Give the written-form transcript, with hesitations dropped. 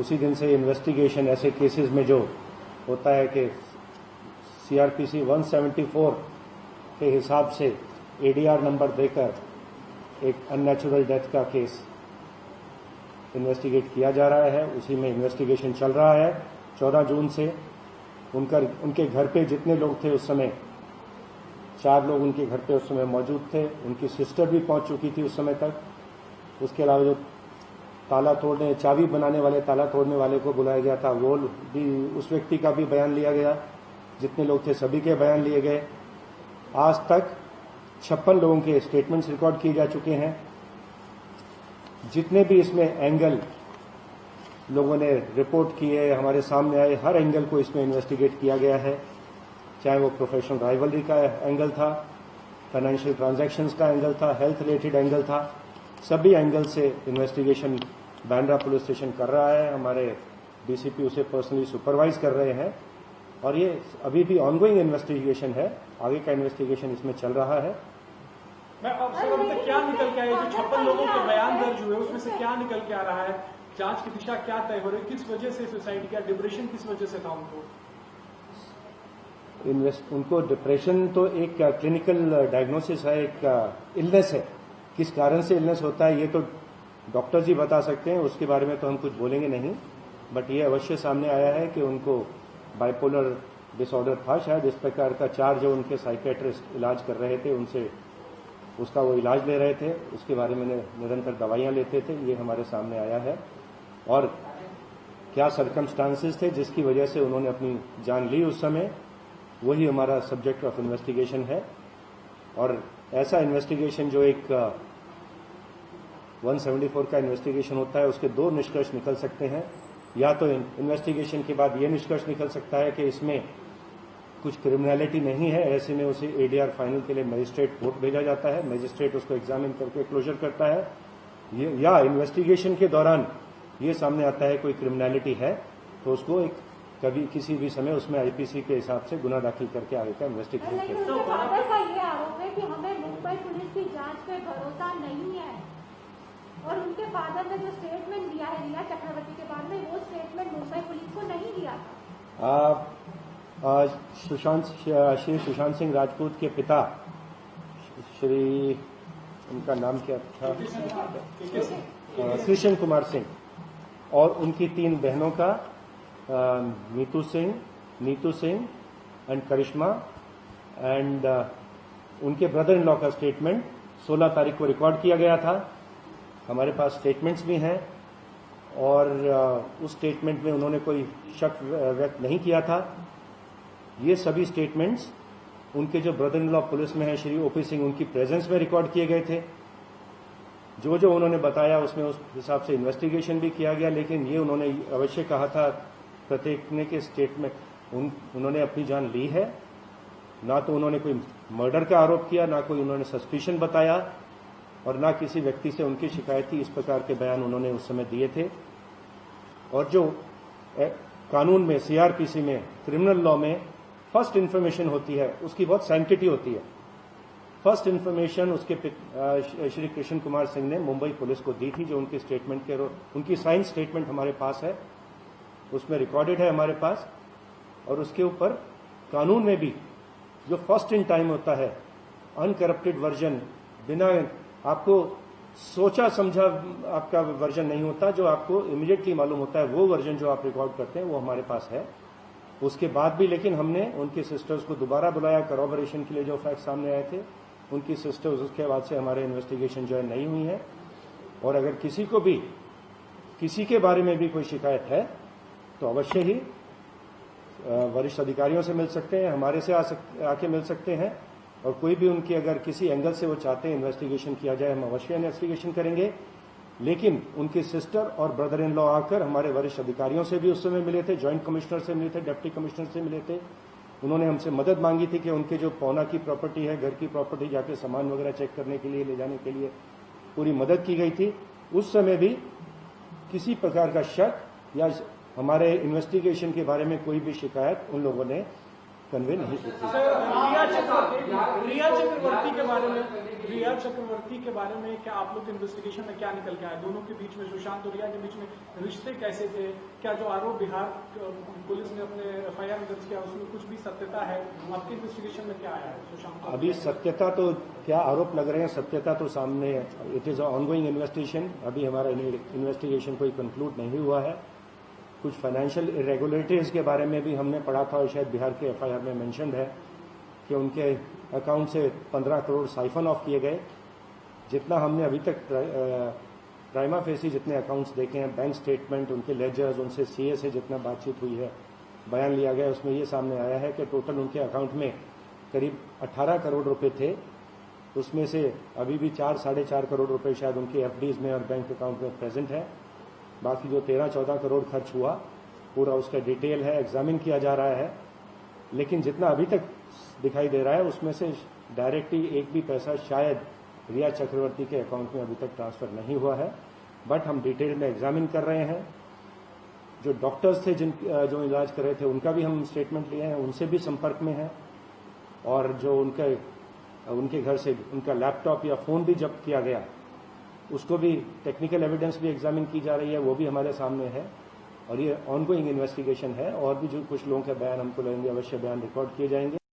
उसी दिन से इन्वेस्टिगेशन ऐसे केसेस में जो होता है कि सीआरपीसी 174 के हिसाब से एडीआर नंबर देकर एक अननेचुरल डेथ का केस इन्वेस्टिगेट किया जा रहा है, उसी में इन्वेस्टिगेशन चल रहा है। 14 जून से उनके घर पे जितने लोग थे उस समय 4 लोग उनके घर पे उस समय मौजूद थे, उनकी सिस्टर भी पहुंच चुकी थी उस समय तक। उसके अलावा जो चाबी बनाने वाले, ताला तोड़ने वाले को बुलाया गया था, वो भी, उस व्यक्ति का भी बयान लिया गया। जितने लोग थे सभी के बयान लिए गए। आज तक 56 लोगों के स्टेटमेंट्स रिकॉर्ड किए जा चुके हैं। जितने भी इसमें एंगल लोगों ने रिपोर्ट किए, हमारे सामने आए, हर एंगल को इसमें इन्वेस्टिगेट किया गया है। चाहे वो प्रोफेशनल राइवलरी का एंगल था, फाइनेंशियल ट्रांजैक्शंस का एंगल था, हेल्थ रिलेटेड एंगल था, सभी एंगल से इन्वेस्टिगेशन बांद्रा पुलिस स्टेशन कर रहा है। हमारे डीसीपी उसे पर्सनली सुपरवाइज कर रहे हैं और ये अभी भी ऑनगोइंग इन्वेस्टिगेशन है। आगे का इन्वेस्टिगेशन इसमें चल रहा है। मैं अब तक क्या निकल के आया, जो 56 लोगों के बयान दर्ज हुए उसमें से क्या निकल के आ रहा है? जांच की दिशा क्या तय हो रही है? किस वजह से सुसाइड किया? डिप्रेशन किस वजह से था उनको डिप्रेशन तो एक क्लिनिकल डायग्नोसिस है, एक इलनेस है। किस कारण से इलनेस होता है ये तो डॉक्टर्स ही बता सकते हैं, उसके बारे में तो हम कुछ बोलेंगे नहीं। बट ये अवश्य सामने आया है कि उनको बाइपोलर डिसऑर्डर था शायद, इस प्रकार का। 4 जो उनके साइकेट्रिस्ट इलाज कर रहे थे उनसे उसका वो इलाज ले रहे थे, उसके बारे में निरंतर दवाइयां लेते थे, ये हमारे सामने आया है। और क्या सर्कमस्टांसेस थे जिसकी वजह से उन्होंने अपनी जान ली उस समय, वही हमारा सब्जेक्ट ऑफ इन्वेस्टिगेशन है। और ऐसा इन्वेस्टिगेशन जो एक 174 का इन्वेस्टिगेशन होता है, उसके 2 निष्कर्ष निकल सकते हैं। या तो इन्वेस्टिगेशन के बाद ये निष्कर्ष निकल सकता है कि इसमें कुछ क्रिमिनलिटी नहीं है, ऐसे में उसे एडीआर फाइनल के लिए मजिस्ट्रेट कोर्ट भेजा जाता है, मजिस्ट्रेट उसको एग्जामिन करके क्लोजर करता है। या इन्वेस्टिगेशन के दौरान ये सामने आता है कोई क्रिमिनलिटी है तो उसको एक कभी किसी भी समय उसमें आईपीसी के हिसाब से गुना दाखिल करके आगे का इन्वेस्टिगेशन करते हैं। तो फादर का ये आरोप है कि हमें मुंबई पुलिस की जांच पे भरोसा नहीं है और उनके फादर ने जो स्टेटमेंट दिया है रिया चक्रवर्ती के बारे में, वो स्टेटमेंट मुंबई पुलिस को नहीं दिया था। श्री सुशांत सिंह राजपूत के पिता श्री, उनका नाम क्या था, कृष्ण कुमार सिंह, और उनकी 3 बहनों का नीतू सिंह एंड करिश्मा एंड उनके ब्रदर इन लॉ का स्टेटमेंट 16 तारीख को रिकॉर्ड किया गया था। हमारे पास स्टेटमेंट्स भी हैं और उस स्टेटमेंट में उन्होंने कोई शक व्यक्त नहीं किया था। ये सभी स्टेटमेंट्स उनके जो ब्रदर इन लॉ पुलिस में है श्री ओपी सिंह, उनकी प्रेजेंस में रिकॉर्ड किए गए थे। जो जो उन्होंने बताया उसमें उस हिसाब से इन्वेस्टिगेशन भी किया गया। लेकिन ये उन्होंने अवश्य कहा था प्रत्येक ने के स्टेटमेंट उन्होंने अपनी जान ली है, ना तो उन्होंने कोई मर्डर का आरोप किया, ना कोई उन्होंने सस्पिशन बताया और ना किसी व्यक्ति से उनकी शिकायत थी। इस प्रकार के बयान उन्होंने उस समय दिए थे। और जो कानून में, सीआरपीसी में, क्रिमिनल लॉ में फर्स्ट इन्फॉर्मेशन होती है उसकी बहुत सैंक्टिटी होती है। फर्स्ट इन्फॉर्मेशन उसके श्री कृष्ण कुमार सिंह ने मुंबई पुलिस को दी थी, जो उनके स्टेटमेंट के उनकी साइन स्टेटमेंट हमारे पास है, उसमें रिकॉर्डेड है हमारे पास। और उसके ऊपर कानून में भी जो फर्स्ट इन टाइम होता है, अनकरप्टेड वर्जन, बिना आपको सोचा समझा आपका वर्जन नहीं होता, जो आपको इमीडिएटली मालूम होता है, वो वर्जन जो आप रिकॉर्ड करते हैं वो हमारे पास है। उसके बाद भी लेकिन हमने उनकी सिस्टर्स को दोबारा बुलाया करॉबरेशन के लिए, जो फैक्ट सामने आए थे। उनकी सिस्टर्स उसके बाद से हमारे इन्वेस्टिगेशन जो है नहीं हुई है। और अगर किसी को भी किसी के बारे में भी कोई शिकायत है तो अवश्य ही वरिष्ठ अधिकारियों से मिल सकते हैं, हमारे से आके मिल सकते हैं। और कोई भी उनकी अगर किसी एंगल से वो चाहते हैं इन्वेस्टिगेशन किया जाए, हम अवश्य इन्वेस्टिगेशन करेंगे। लेकिन उनकी सिस्टर और ब्रदर इन लॉ आकर हमारे वरिष्ठ अधिकारियों से भी उस समय मिले थे, ज्वाइंट कमिश्नर से मिले थे, डिप्टी कमिश्नर से मिले थे। उन्होंने हमसे मदद मांगी थी कि उनके जो पौना की प्रॉपर्टी है, घर की प्रॉपर्टी, जाके सामान वगैरह चेक करने के लिए, ले जाने के लिए पूरी मदद की गई थी। उस समय भी किसी प्रकार का शक या हमारे इन्वेस्टिगेशन के बारे में कोई भी शिकायत उन लोगों ने कन्वे नहीं की थी। सर, रिया चक्रवर्ती के बारे में क्या आप लोग इन्वेस्टिगेशन में क्या निकल के आया? दोनों के बीच में, सुशांत और रिया के बीच में रिश्ते कैसे थे? क्या जो आरोप बिहार पुलिस ने अपने FIR में दर्ज किया उसमें कुछ भी सत्यता है? आपके इन्वेस्टिगेशन में क्या आया है सुशांत? अभी सत्यता तो क्या आरोप लग रहे हैं, सत्यता तो सामने है। It is ongoing investigation. अभी हमारा इन्वेस्टिगेशन कोई कंक्लूड नहीं हुआ है। कुछ फाइनेंशियल इरेगुलरिटीज के बारे में भी हमने पढ़ा था और शायद बिहार के FIR में मेंशन्ड है कि उनके अकाउंट से 15 करोड़ साइफन ऑफ किए गए। जितना हमने अभी तक प्राइमा फेसी जितने अकाउंट्स देखे हैं, बैंक स्टेटमेंट, उनके लेजर्स, उनसे CA से जितना बातचीत हुई है, बयान लिया गया, उसमें ये सामने आया है कि टोटल उनके अकाउंट में करीब 18 करोड़ रुपए थे। उसमें से अभी भी 4-4.5 करोड़ रुपए शायद उनके FDs में और बैंक अकाउंट में प्रेजेंट है। बाकी जो 13-14 करोड़ खर्च हुआ, पूरा उसका डिटेल है, एग्जामिन किया जा रहा है। लेकिन जितना अभी तक दिखाई दे रहा है उसमें से डायरेक्टली एक भी पैसा शायद रिया चक्रवर्ती के अकाउंट में अभी तक ट्रांसफर नहीं हुआ है। बट हम डिटेल में एग्जामिन कर रहे हैं। जो डॉक्टर्स थे जो इलाज कर रहे थे उनका भी हम स्टेटमेंट लिए हैं, उनसे भी संपर्क में हैं। और जो उनके घर से उनका लैपटॉप या फोन भी जब्त किया गया, उसको भी टेक्निकल एविडेंस भी एग्जामिन की जा रही है, वो भी हमारे सामने है। और ये ऑनगोइंग इन्वेस्टिगेशन है। और भी जो कुछ लोगों के बयान हमको लगेंगे, अवश्य बयान रिकॉर्ड किए जाएंगे।